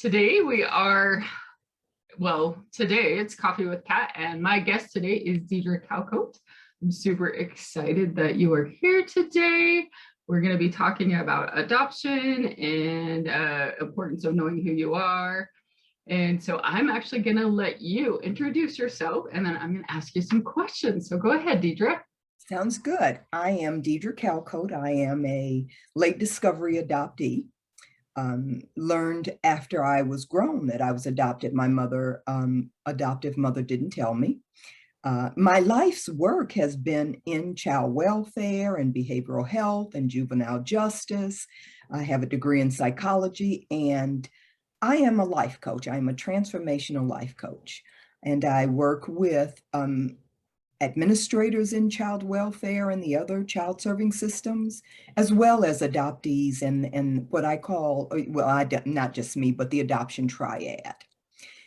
Today today it's Coffee with Kat, and my guest today is Deidre Calcoate. I'm super excited that you are here today. We're going to be talking about adoption and importance of knowing who you are. And so I'm actually going to let you introduce yourself, and then I'm going to ask you some questions. So go ahead, Deidre. Sounds good. I am Deidre Calcoate. I am a late discovery adoptee. Learned after I was grown that I was adopted. My adoptive mother didn't tell me. My life's work has been in child welfare and behavioral health and juvenile justice. I have a degree in psychology, and I am a life coach. I'm a transformational life coach, and I work with administrators in child welfare and the other child serving systems, as well as adoptees and what I call, not just me, but the adoption triad.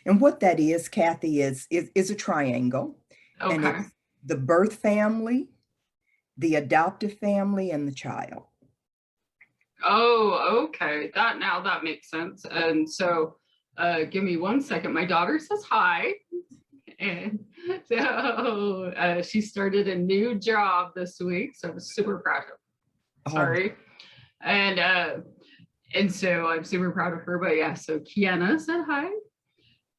And what that is, Kathy, is a triangle. Okay. And it's the birth family, the adoptive family, and the child. Oh, okay. That makes sense. And so give me 1 second. My daughter says hi. And so she started a new job this week, so I'm super proud of her. Sorry. And so I'm super proud of her. But yeah, so Kiana said hi.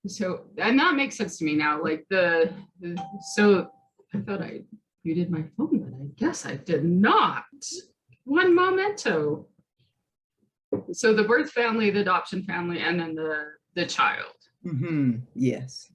So, and that makes sense to me now. Like so I thought I muted my phone, but I guess I did not. One momento. So the birth family, the adoption family, and then the child. Mm-hmm. Yes.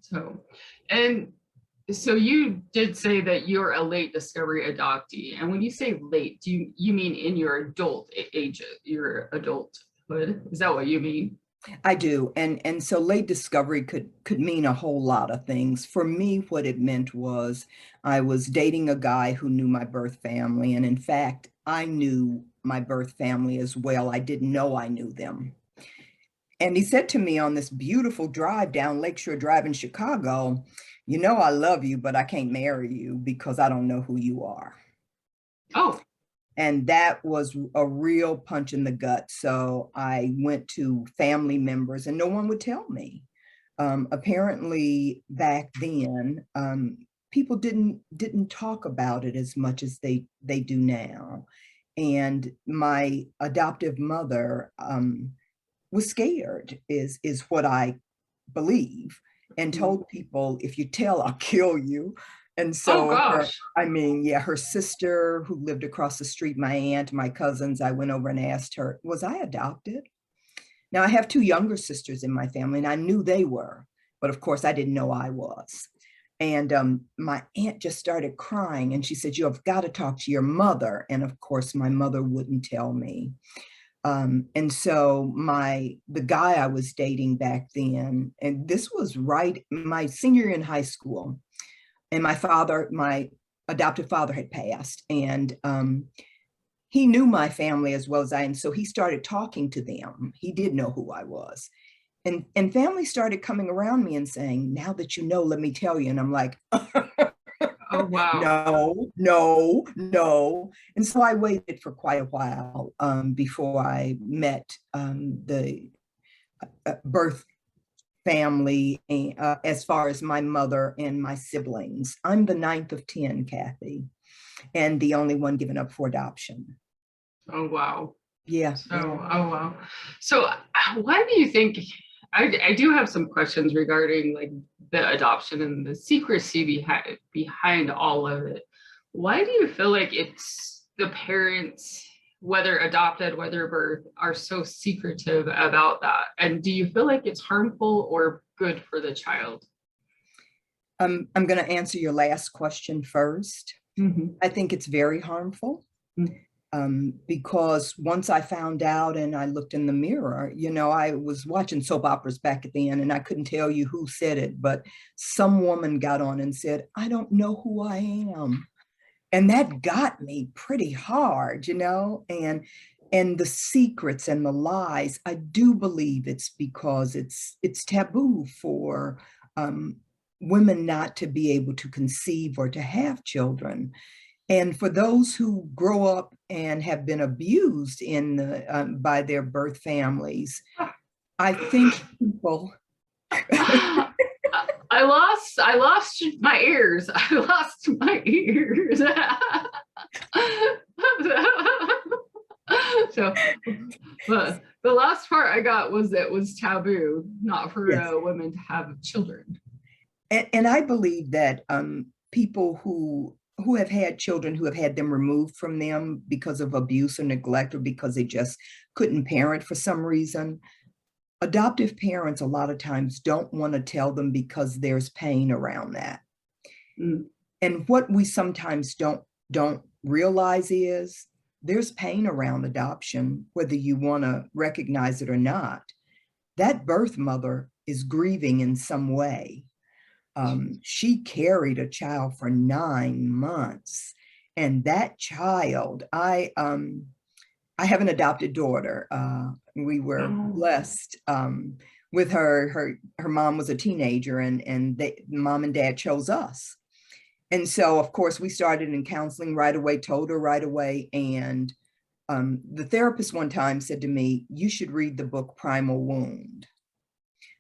So you did say that you're a late discovery adoptee, and when you say late, do you mean in your adult age, your adulthood? Is that what you mean? I do, and so late discovery could mean a whole lot of things. For me, what it meant was I was dating a guy who knew my birth family, and in fact, I knew my birth family as well. I didn't know I knew them. And he said to me on this beautiful drive down Lakeshore Drive in Chicago, "You know, I love you, but I can't marry you because I don't know who you are." Oh. And that was a real punch in the gut. So I went to family members and no one would tell me. Apparently back then, people didn't talk about it as much as they do now. And my adoptive mother was scared, is what I believe, and told people, "If you tell, I'll kill you." And so, oh gosh. her sister who lived across the street, my aunt, my cousins, I went over and asked her, was I adopted? Now, I have two younger sisters in my family, and I knew they were, but of course, I didn't know I was. And my aunt just started crying, and she said, "You have got to talk to your mother." And of course, my mother wouldn't tell me. And so the guy I was dating back then, and this was right my senior year in high school, and my adoptive father had passed, and he knew my family as well as I, and so he started talking to them. He did know who I was. And family started coming around me and saying, "Now that you know, let me tell you." And I'm like, oh wow. No. And so I waited for quite a while before I met the birth family, as far as my mother and my siblings. I'm the 9th of 10, Kathy, and the only one given up for adoption. Oh wow. Yeah. So oh wow. So why do you think, I do have some questions regarding like the adoption and the secrecy behind all of it. Why do you feel like it's the parents, whether adopted, whether birth, are so secretive about that? And do you feel like it's harmful or good for the child? I'm going to answer your last question first. Mm-hmm. I think it's very harmful. Mm-hmm. Because once I found out and I looked in the mirror, I was watching soap operas back at the end, and I couldn't tell you who said it, but some woman got on and said, "I don't know who I am." And that got me pretty hard, and the secrets and the lies. I do believe it's because it's taboo for women not to be able to conceive or to have children. And for those who grow up and have been abused by their birth families, I think people, I lost my ears. I lost my ears. So, but the last part I got was it was taboo, not for yes. women to have children. And I believe that people who have had children who have had them removed from them because of abuse or neglect or because they just couldn't parent for some reason, adoptive parents a lot of times don't want to tell them because there's pain around that. Mm. And what we sometimes don't realize is there's pain around adoption, whether you want to recognize it or not. That birth mother is grieving in some way. She carried a child for 9 months, and that child, I have an adopted daughter. We were Oh. blessed with her. Her mom was a teenager, and mom and dad chose us. And so, of course, we started in counseling right away. Told her right away, and the therapist one time said to me, "You should read the book Primal Wound."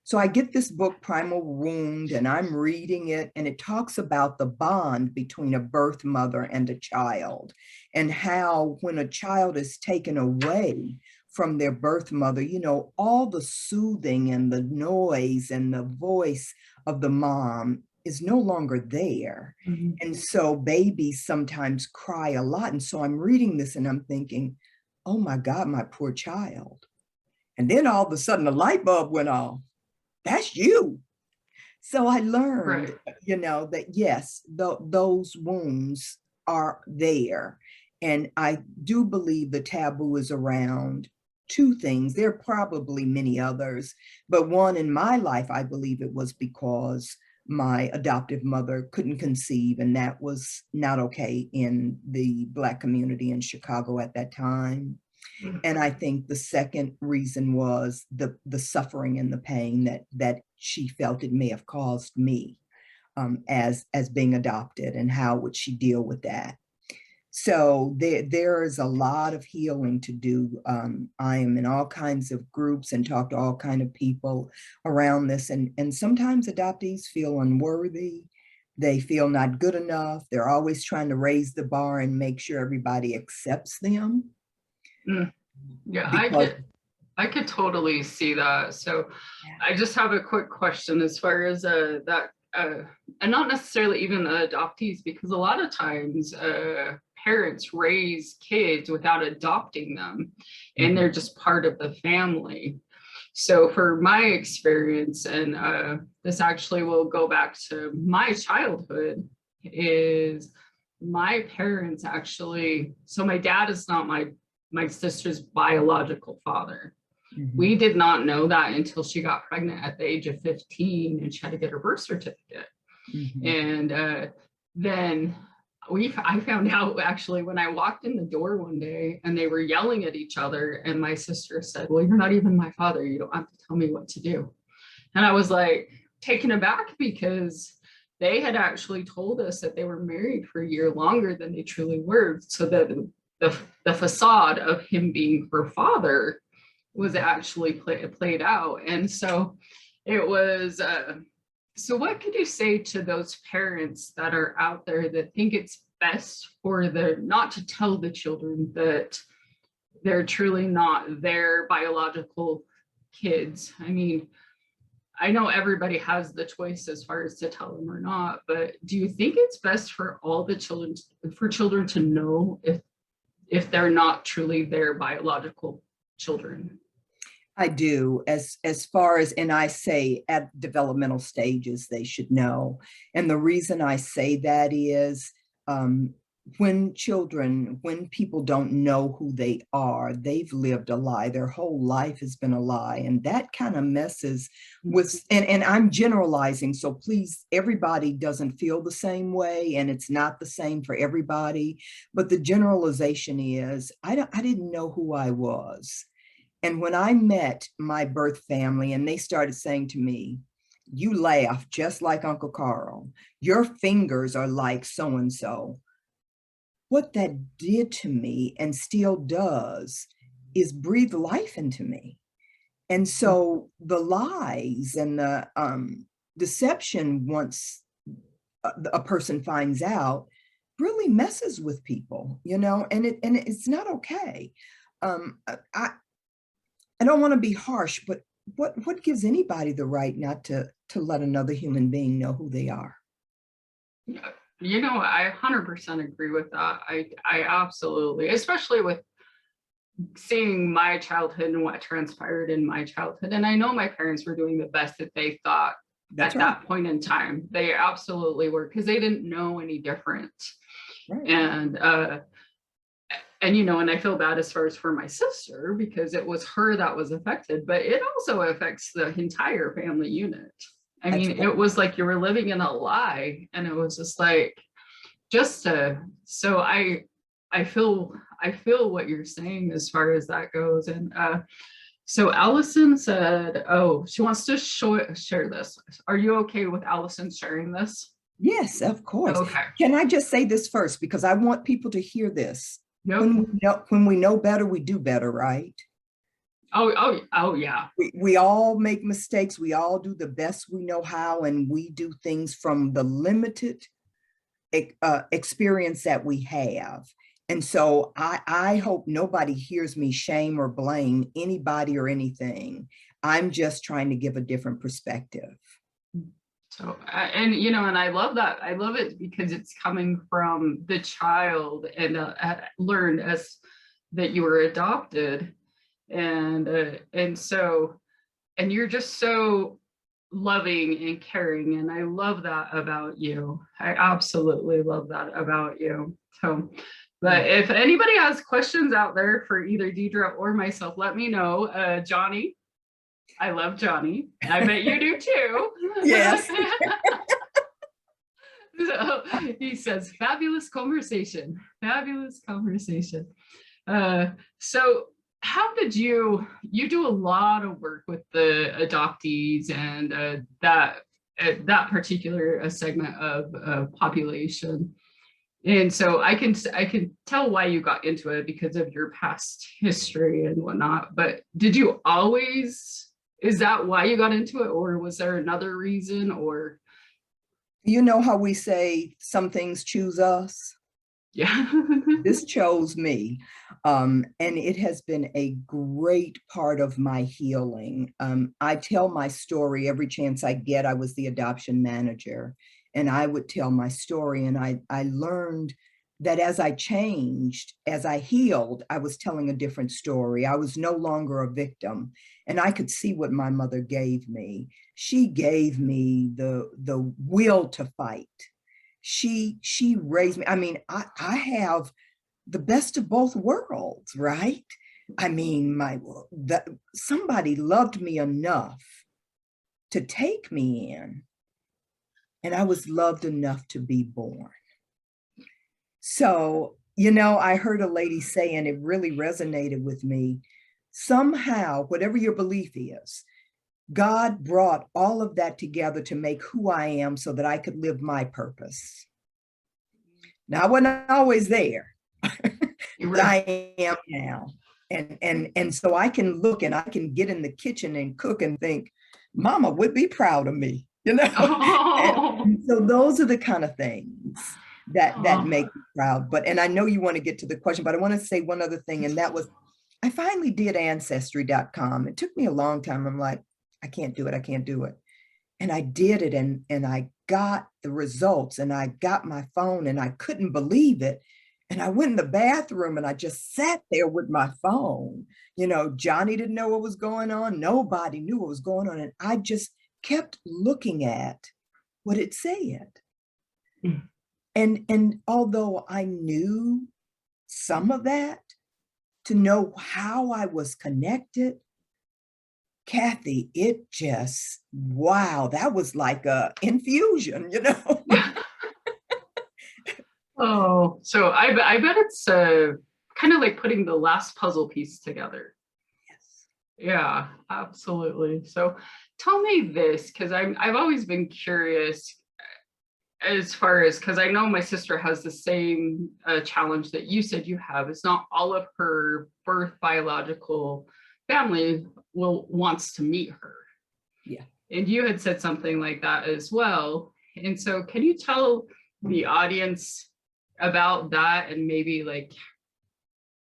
So I get this book, Primal Wound, and I'm reading it, and it talks about the bond between a birth mother and a child, and how when a child is taken away from their birth mother, you know, all the soothing and the noise and the voice of the mom is no longer there. Mhm. And so babies sometimes cry a lot. And so I'm reading this and I'm thinking, oh my God, my poor child. And then all of a sudden the light bulb went off. That's you. So I Right. learned, you know, that yes, those wounds are there. And I do believe the taboo is around two things. There are probably many others, but one in my life, I believe it was because my adoptive mother couldn't conceive, and that was not okay in the Black community in Chicago at that time. Mm. And I think the second reason was the suffering and the pain that she felt it may have caused me as being adopted, and how would she deal with that. So there is a lot of healing to do. I am in all kinds of groups and talk to all kind of people around this, and sometimes adoptees feel unworthy. They feel not good enough. They're always trying to raise the bar and make sure everybody accepts them Mm. Yeah, because I could totally see that. So I just have a quick question as far as that and not necessarily even the adoptees, because a lot of times parents raise kids without adopting them and they're just part of the family. So for my experience, and this actually will go back to my childhood, is my parents actually, so my dad is not my sister's biological father. Mhm. We did not know that until she got pregnant at the age of 15 and she had to get her birth certificate. Mhm. And then I found out actually when I walked in the door one day and they were yelling at each other. And my sister said, "Well, you're not even my father. You don't have to tell me what to do." And I was like taken aback because they had actually told us that they were married for a year longer than they truly were. So that the facade of him being her father was actually played out. And so it was, so what could you say to those parents that are out there that think it's best for the not to tell the children that they're truly not their biological kids? I mean, I know everybody has the choice as far as to tell them or not, but do you think it's best for all the children, for children to know if they're not truly their biological children? I do, as far as, and I say at developmental stages, they should know. And the reason I say that is um, when people don't know who they are, they've lived a lie. Their whole life has been a lie. And that kind of messes with, and I'm generalizing. So please, everybody doesn't feel the same way, and it's not the same for everybody. But the generalization is, I didn't know who I was. And when I met my birth family and they started saying to me, "You laugh just like Uncle Carl. Your fingers are like so and so." What that did to me and still does is breathe life into me. And so the lies and the deception, once a person finds out, really messes with people, and it's not okay. I don't want to be harsh, but what gives anybody the right not to let another human being know who they are? I 100% agree with that. I absolutely, especially with seeing my childhood and what transpired in my childhood. And I know my parents were doing the best that they thought That's at right. that point in time. They absolutely were, because they didn't know any different. Right. And I feel bad as far as for my sister, because it was her that was affected, but it also affects the entire family unit. I That's mean, right. it was like you were living in a lie, and it was just like, so I feel what you're saying as far as that goes. And so Allison said, oh, she wants to share this. Are you okay with Allison sharing this? Yes, of course. Okay. Can I just say this first, because I want people to hear this? Yep. When we know better, we do better, right? Oh yeah. We all make mistakes. We all do the best we know how, and we do things from the limited experience that we have. And so I hope nobody hears me shame or blame anybody or anything. I'm just trying to give a different perspective. So, and I love that. I love it because it's coming from the child, and learned as that you were adopted. And you're just so loving and caring. And I love that about you. I absolutely love that about you. So, but if anybody has questions out there for either Deidre or myself, let me know. Johnny, I love Johnny. I bet you do too. Yes. So he says, fabulous conversation. Fabulous conversation. So how did you do a lot of work with the adoptees and that particular segment of population. And so I can tell why you got into it because of your past history and whatnot. But did you always, is that why you got into it, or was there another reason? Or You know how we say some things choose us? yeah. This chose me. And it has been a great part of my healing. I tell my story every chance I get. I was the adoption manager, and I would tell my story. And I learned that as I changed, as I healed, I was telling a different story. I was no longer a victim. And I could see what my mother gave me. She gave me the will to fight. She raised me. I mean, I have the best of both worlds, right? I mean, somebody loved me enough to take me in, and I was loved enough to be born. So, I heard a lady say, and it really resonated with me. Somehow, whatever your belief is, God brought all of that together to make who I am so that I could live my purpose. Now, I wasn't always there. I am now. And so I can look and I can get in the kitchen and cook and think, Mama would be proud of me, And so those are the kind of things that make me proud. And I know you want to get to the question, but I want to say one other thing, and that was, I finally did ancestry.com. It took me a long time. I'm like, I can't do it. I can't do it. And I did it, and I got the results, and I got my phone, and I couldn't believe it. And I went in the bathroom and I just sat there with my phone. Johnny didn't know what was going on. Nobody knew what was going on. And I just kept looking at what it said. Mm. And although I knew some of that, to know how I was connected, Kathy, it just, wow, that was like a infusion, Oh, so I bet it's kind of like putting the last puzzle piece together. Yes. Yeah, absolutely. So tell me this, because I've always been curious as far as, because I know my sister has the same challenge that you said you have. It's not all of her birth biological family wants to meet her. Yeah. And you had said something like that as well. And so can you tell the audience about that, and maybe like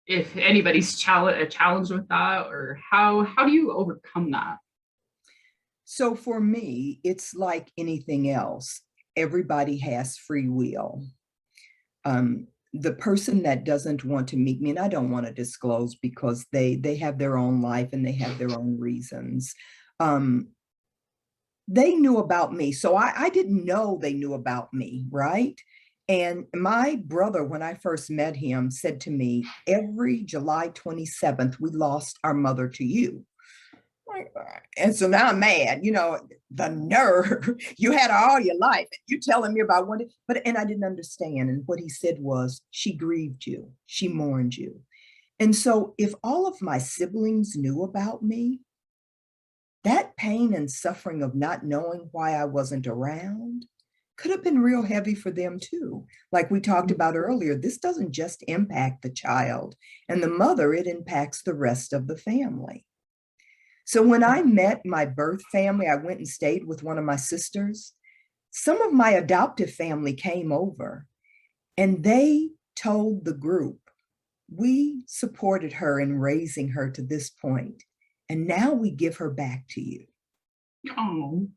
if anybody's challenge with that, or how do you overcome that? So for me, it's like anything else. Everybody has free will. The person that doesn't want to meet me, and I don't want to disclose because they have their own life and they have their own reasons. Um, they knew about me, so I didn't know they knew about me, right? And my brother, when I first met him, said to me, every July 27th, we lost our mother to you. And so now I'm mad, the nerve. You had her all your life and you telling me about one, and I didn't understand. And what he said was, she grieved you, she mourned you. And so if all of my siblings knew about me, that pain and suffering of not knowing why I wasn't around could have been real heavy for them too. Like we talked about earlier, this doesn't just impact the child and the mother, it impacts the rest of the family. So when I met my birth family, I went and stayed with one of my sisters. Some of my adoptive family came over and they told the group, we supported her in raising her to this point, and now we give her back to you. Oh.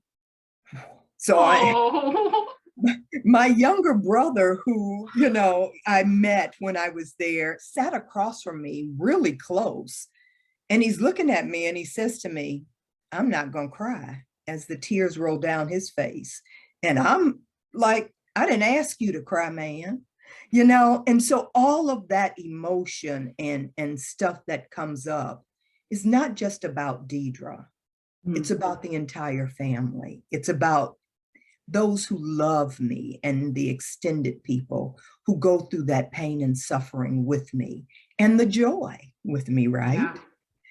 So Oh. my younger brother, who, I met when I was there, sat across from me really close. And he's looking at me and he says to me, I'm not going to cry, as the tears roll down his face. And I'm like, I didn't ask you to cry, man. And so all of that emotion and stuff that comes up is not just about Deidre. It's about the entire family. It's about those who love me and the extended people who go through that pain and suffering with me and the joy with me, right? Yeah.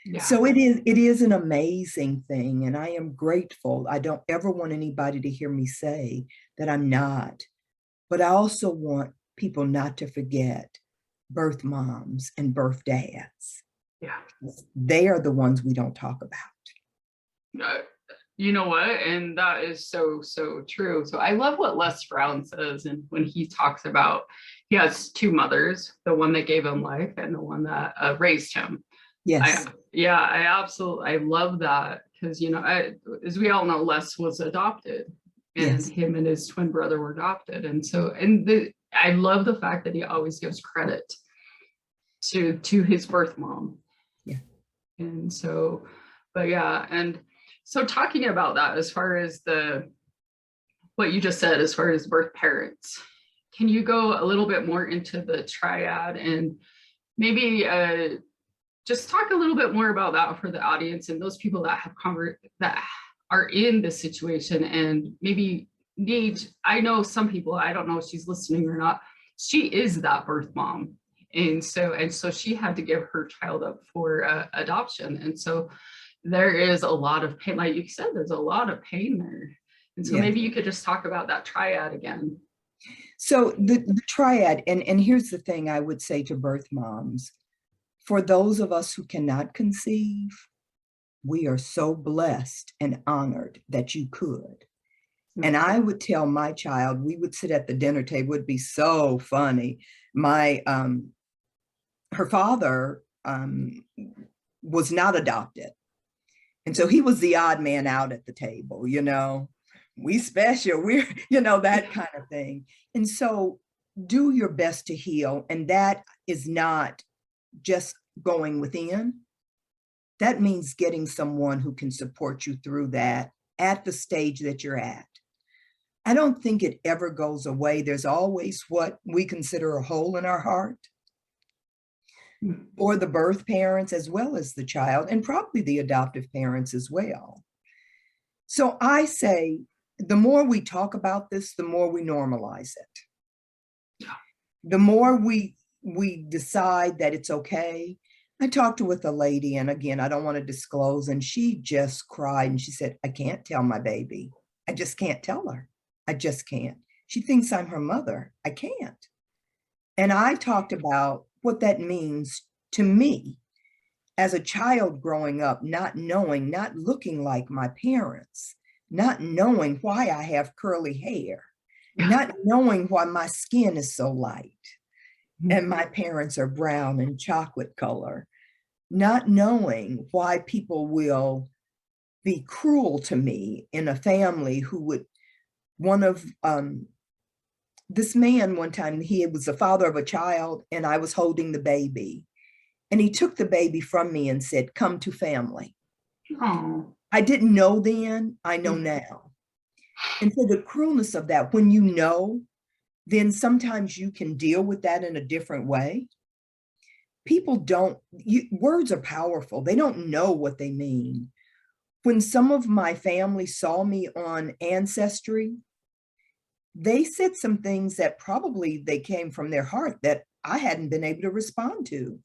Yeah. So it is an amazing thing, and I am grateful. I don't ever want anybody to hear me say that I'm not, but I also want people not to forget birth moms and birth dads. Yeah. They are the ones we don't talk about. You know what? And that is so, so true. So I love what Les Brown says. And when he talks about, he has two mothers, the one that gave him life and the one that raised him. Yes. I love that because, as we all know, Les was adopted, and Yes. him and his twin brother were adopted. And so, I love the fact that he always gives credit to his birth mom. Yeah. And so, but yeah. And so talking about that, as far as what you just said, as far as birth parents, can you go a little bit more into the triad and maybe just talk a little bit more about that for the audience and those people that that are in this situation and maybe I know some people, I don't know if she's listening or not, she is that birth mom. And so she had to give her child up for adoption. And so there is a lot of pain, like you said, there's a lot of pain there. And so maybe you could just talk about that triad again. So the triad, and here's the thing I would say to birth moms, for those of us who cannot conceive, we are so blessed and honored that you could. And I would tell my child, we would sit at the dinner table, it'd be so funny. Her father was not adopted. And so he was the odd man out at the table, we special, we're, that kind of thing. And so do your best to heal. And that is not just going within. That means getting someone who can support you through that at the stage that you're at. I don't think it ever goes away. There's always what we consider a hole in our heart, or the birth parents as well as the child, and probably the adoptive parents as well. So I say, the more we talk about this, the more we normalize it. The more we decide that it's okay. I talked with a lady, and again, I don't want to disclose, and she just cried and she said, I can't tell my baby. I just can't tell her. I just can't. She thinks I'm her mother. I can't. And I talked about what that means to me. as a child growing up, not knowing, not looking like my parents, not knowing why I have curly hair, not knowing why my skin is so light and my parents are brown and chocolate color, not knowing why people will be cruel to me in a family who would, one of, this man one time, he was the father of a child and I was holding the baby. And he took the baby from me and said, come to family. Oh. I didn't know then, I know now. And so the cruelness of that, when you know, then sometimes you can deal with that in a different way. People don't, words are powerful. They don't know what they mean. When some of my family saw me on Ancestry, they said some things that probably they came from their heart that I hadn't been able to respond to.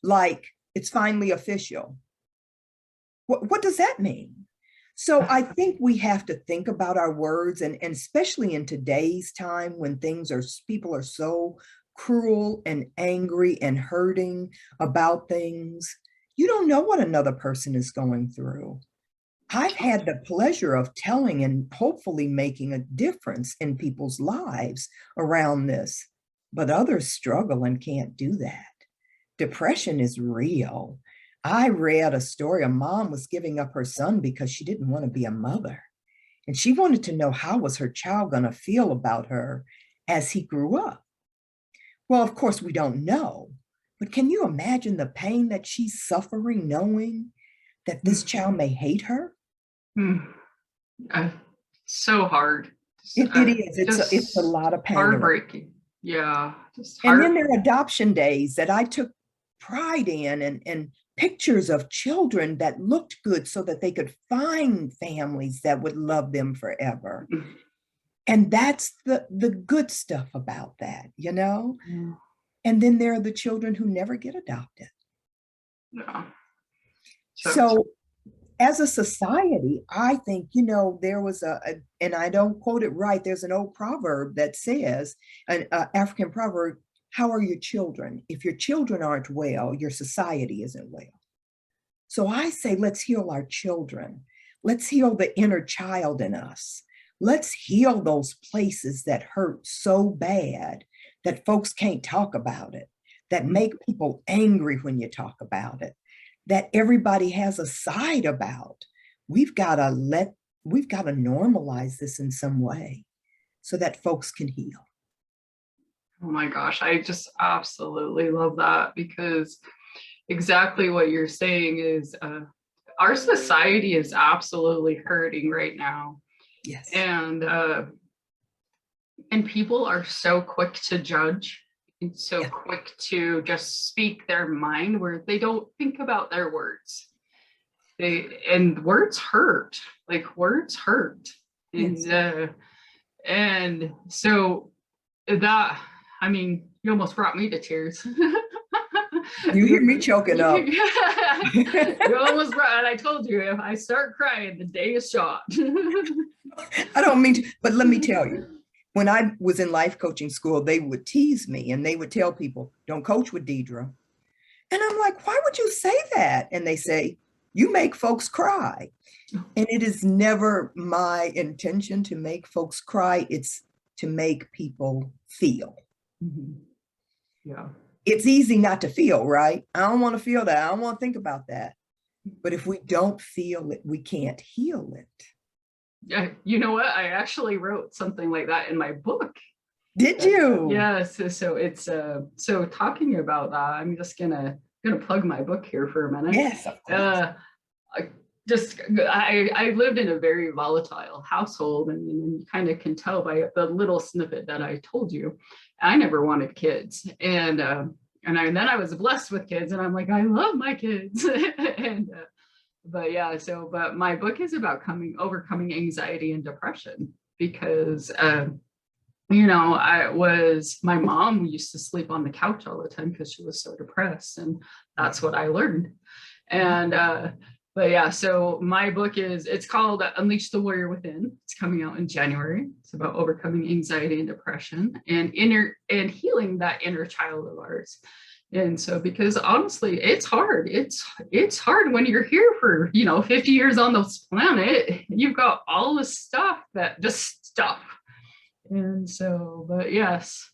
Like, it's finally official. What does that mean? So I think we have to think about our words, and especially in today's time when people are so cruel and angry and hurting about things. You don't know what another person is going through. I've had the pleasure of telling and hopefully making a difference in people's lives around this, but others struggle and can't do that. Depression is real. I read a story, a mom was giving up her son because she didn't want to be a mother. And she wanted to know how was her child going to feel about her as he grew up. Well, of course, we don't know, but can you imagine the pain that she's suffering knowing that this child may hate her? So hard. It is. It's a lot of pain. Heartbreaking. Yeah. And then there are adoption days that I took pride in, and pictures of children that looked good so that they could find families that would love them forever. And that's the good stuff about that, you know? Yeah. And then there are the children who never get adopted. Yeah. So as a society, I think, you know, there was and I don't quote it right, there's an old proverb that says, an African proverb, how are your children? If your children aren't well, your society isn't well. So I say, let's heal our children. Let's heal the inner child in us. Let's heal those places that hurt so bad that folks can't talk about it, that make people angry when you talk about it, that everybody has a side about. We've got to normalize this in some way so that folks can heal. Oh my gosh, I just absolutely love that, because exactly what you're saying is our society is absolutely hurting right now. Yes. And people are so quick to judge and so quick to just speak their mind, where they don't think about their words. And words hurt, like words hurt. Yes. And so that, I mean, you almost brought me to tears. You hear me choking up. You almost brought, and I told you, if I start crying, the day is shot. I don't mean to, but let me tell you, when I was in life coaching school, they would tease me and they would tell people, don't coach with Deidre. And I'm like, why would you say that? And they say, you make folks cry. And it is never my intention to make folks cry. It's to make people feel. Mm-hmm. Yeah. It's easy not to feel, right? I don't want to feel that. I don't want to think about that. But if we don't feel it, we can't heal it. Yeah, you know what? I actually wrote something like that in my book. Did you? Yes. Yeah, so it's so talking about that, I'm just gonna plug my book here for a minute. Yes, of course. I lived in a very volatile household, and you kind of can tell by the little snippet that I told you. I never wanted kids, and then I was blessed with kids, and I'm like, I love my kids. But my book is about overcoming anxiety and depression, because my mom used to sleep on the couch all the time because she was so depressed, and that's what I learned. And so my book it's called Unleash the Warrior Within. It's coming out in January. It's about overcoming anxiety and depression and healing that inner child of ours. And so, because honestly, it's hard. It's hard when you're here for, 50 years on this planet. You've got all this stuff that just stuff. And so, but yes,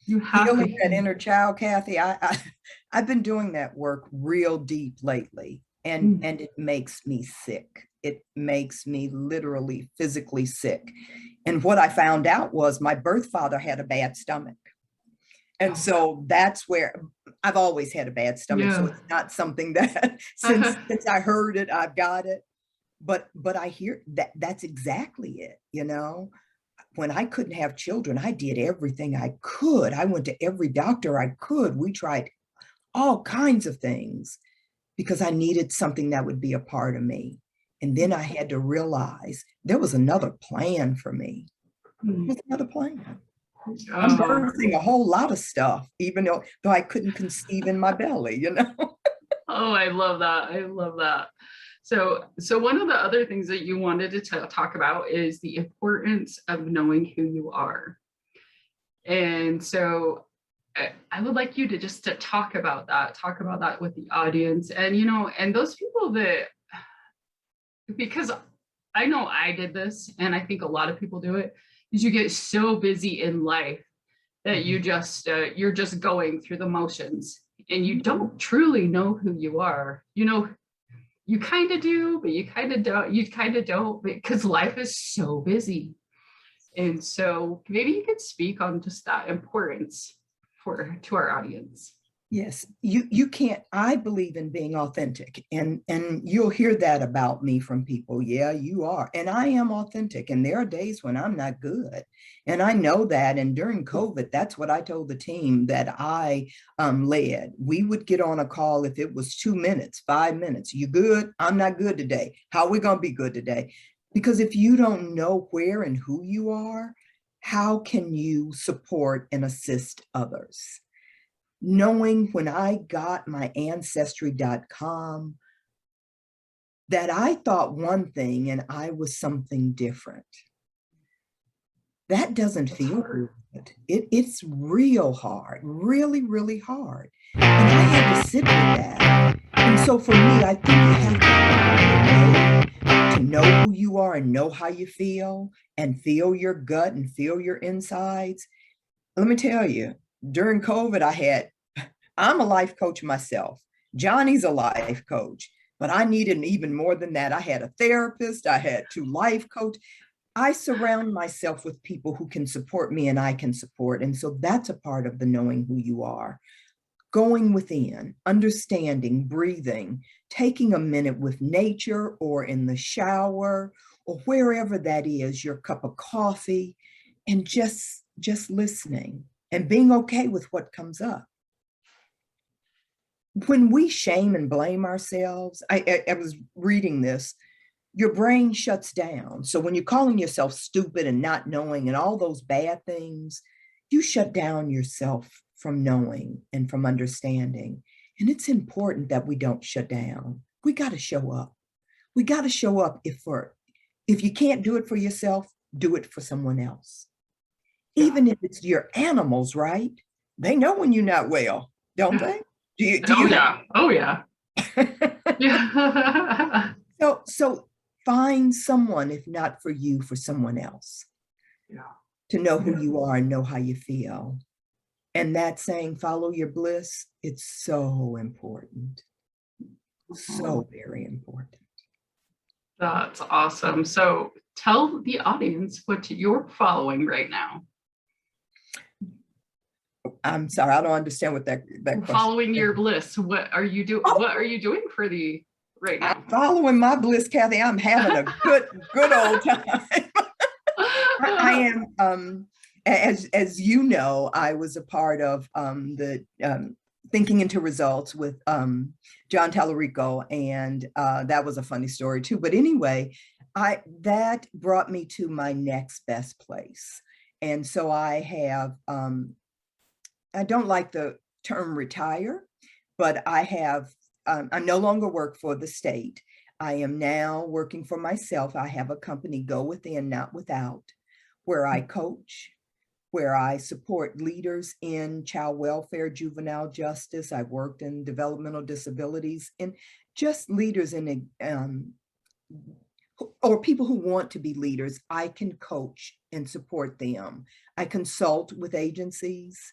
you have to Healing that heal. inner child, Kathy, I've been doing that work real deep lately, and Mm. it makes me sick. It makes me literally physically sick. And what I found out was my birth father had a bad stomach. And Oh, so that's where I've always had a bad stomach. So yeah. it's not something that since I heard it, I've got it. But I hear that that's exactly it, you know. When I couldn't have children, I did everything I could. I went to every doctor I could. We tried all kinds of things because I needed something that would be a part of me. And then I had to realize there was another plan for me. There Mm. was another plan. I'm Oh, birthing a whole lot of stuff, even though I couldn't conceive in my belly, you know? oh, I love that. I love that. So one of the other things that you wanted to talk about is the importance of knowing who you are. And so I would like you to just to talk about that with the audience. And and those people that, because I know I did this, and I think a lot of people do it, is you get so busy in life that you're just going through the motions, and you don't truly know who you are. You kind of do, but you kind of don't, because life is so busy. And so maybe you could speak on just that importance for to our audience. Yes, you can't. I believe in being authentic, and you'll hear that about me from people. Yeah, you are, and I am authentic. And there are days when I'm not good, and I know that. And during COVID, that's what I told the team that I led. We would get on a call if it was 2 minutes, 5 minutes. You good? I'm not good today. How are we gonna be good today? Because if you don't know where and who you are, how can you support and assist others? Knowing when I got my ancestry.com that I thought one thing and I was something different. That doesn't That's feel hard. good. It's real hard, really, really hard. And I had to sit with that. And so for me, I think you have to find a way to know who you are and know how you feel and feel your gut and feel your insides. Let me tell you, during COVID, I'm a life coach myself. Johnny's a life coach, but I needed even more than that. I had a therapist, I had two life coach. I surround myself with people who can support me and I can support. And so that's a part of the knowing who you are. Going within, understanding, breathing, taking a minute with nature or in the shower or wherever that is, your cup of coffee, and just listening and being okay with what comes up. When we shame and blame ourselves, I was reading this, your brain shuts down. So when you're calling yourself stupid and not knowing and all those bad things, you shut down yourself from knowing and from understanding. And it's important that we don't shut down. We got to show up. We got to show up if you can't do it for yourself, do it for someone else. Yeah. Even if it's your animals, right? They know when you're not well, don't Yeah. they? Do Oh you have yeah. Oh yeah. Yeah. so find someone, if not for you, for someone else, Yeah. to know who Yeah. you are and know how you feel. And that saying, follow your bliss, it's so important. So very important. That's awesome. So tell the audience what you're following right now. I'm sorry, I don't understand what that question Following is. your bliss. What are you do? Oh, What are you doing for the right I'm now? following my bliss, Kathy. I'm having a good old time. I am, as you know, I was a part of the Thinking into Results with John Tallarico, and that was a funny story too. But anyway, that brought me to my next best place, and so I have. I don't like the term retire, but I no longer work for the state. I am now working for myself. I have a company, Go Within, Not Without, where I coach, where I support leaders in child welfare, juvenile justice. I've worked in developmental disabilities, and just leaders in or people who want to be leaders. I can coach and support them. I consult with agencies.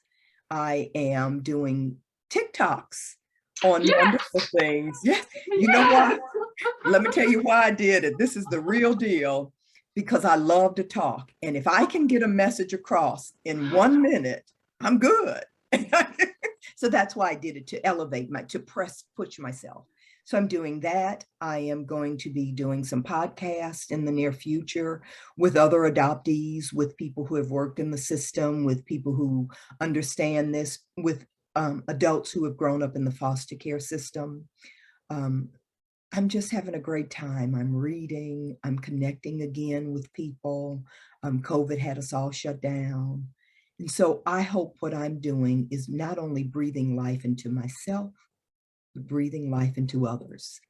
I am doing TikToks on Yes. wonderful things. Yes, you know Yes. what? Let me tell you why I did it. This is the real deal, because I love to talk. And if I can get a message across in 1 minute, I'm good. So that's why I did it, to elevate to push myself. So I'm doing that. I am going to be doing some podcasts in the near future with other adoptees, with people who have worked in the system, with people who understand this, with adults who have grown up in the foster care system. Um, I'm just having a great time. I'm reading, I'm connecting again with people. COVID had us all shut down. And so I hope what I'm doing is not only breathing life into myself, but breathing life into others.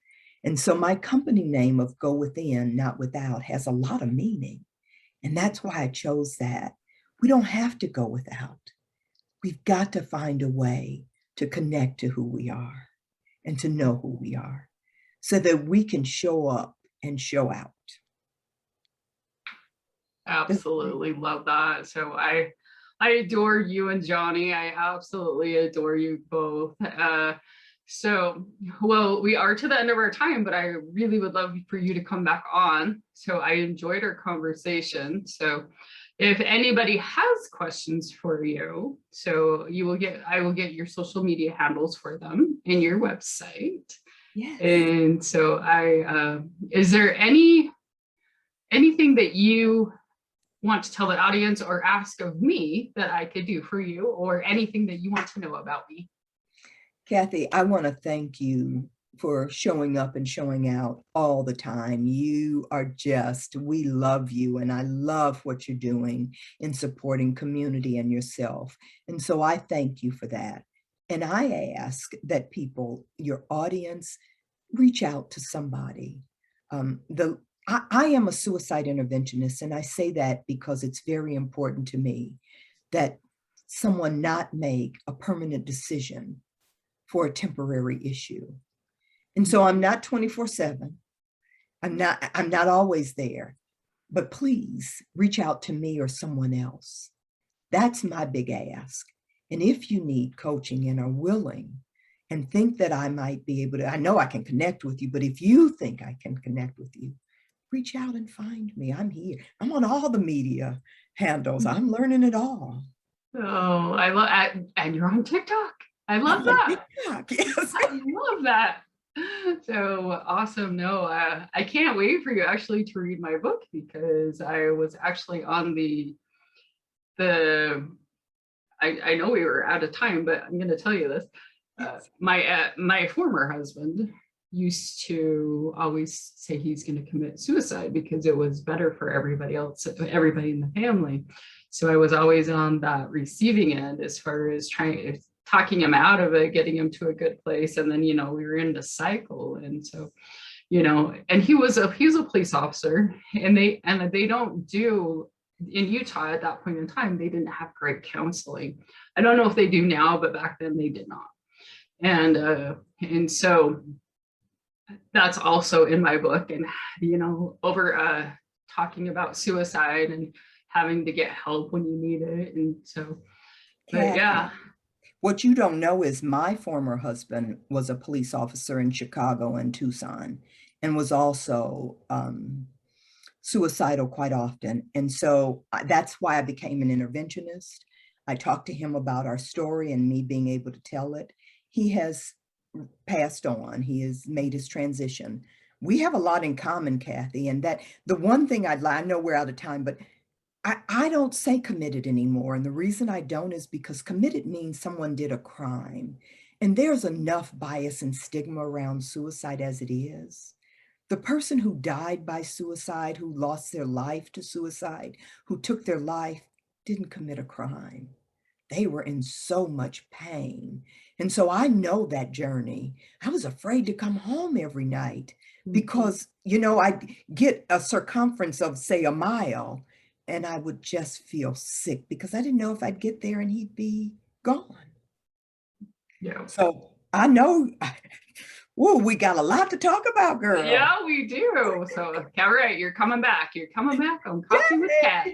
And so my company name of Go Within, Not Without has a lot of meaning. And that's why I chose that. We don't have to go without. We've got to find a way to connect to who we are and to know who we are, so that we can show up and show out. Absolutely love that. So I adore you and Johnny. I absolutely adore you both. So, well, we are to the end of our time, but I really would love for you to come back on. So I enjoyed our conversation. So if anybody has questions for you, so I will get your social media handles for them and your website. Yes. And so is there anything that you want to tell the audience or ask of me that I could do for you, or anything that you want to know about me? Kathy, I want to thank you for showing up and showing out all the time. You are we love you, and I love what you're doing in supporting community and yourself. And so I thank you for that. And I ask that people, your audience, reach out to somebody. I am a suicide interventionist, and I say that because it's very important to me that someone not make a permanent decision for a temporary issue. And so I'm not 24/7. I'm not always there, but please reach out to me or someone else. That's my big ask. And if you need coaching and are willing and think that I might be able to, I know I can connect with you, but if you think I can connect with you, reach out and find me. I'm here. I'm on all the media handles. I'm learning it all. Oh, and you're on TikTok. I I'm love on that. TikTok. Yes. I love that. So awesome. No, I can't wait for you actually to read my book, because I was actually on the I know we were out of time, but I'm going to tell you this. My former husband used to always say he's going to commit suicide because it was better for everybody else, everybody in the family. So I was always on that receiving end as far as talking him out of it, getting him to a good place. And then, we were in the cycle. And so, and he was a police officer, and they don't do in Utah at that point in time, they didn't have great counseling. I don't know if they do now, but back then they did not. And so that's also in my book, and over talking about suicide and having to get help when you need it. And so, but yeah. What you don't know is my former husband was a police officer in Chicago and Tucson, and was also suicidal quite often. And so that's why I became an interventionist. I talked to him about our story and me being able to tell it. He has passed on. He has made his transition. We have a lot in common, Kathy, and that the one thing I know we're out of time, but I don't say committed anymore. And the reason I don't is because committed means someone did a crime. And there's enough bias and stigma around suicide as it is. The person who died by suicide, who lost their life to suicide, who took their life, didn't commit a crime. They were in so much pain. And so I know that journey. I was afraid to come home every night because, I'd get a circumference of, say, a mile, and I would just feel sick because I didn't know if I'd get there and he'd be gone. Yeah. So I know, whoa, we got a lot to talk about, girl. Yeah, we do. So, all right, you're coming back. You're coming back on Coffee with Kat.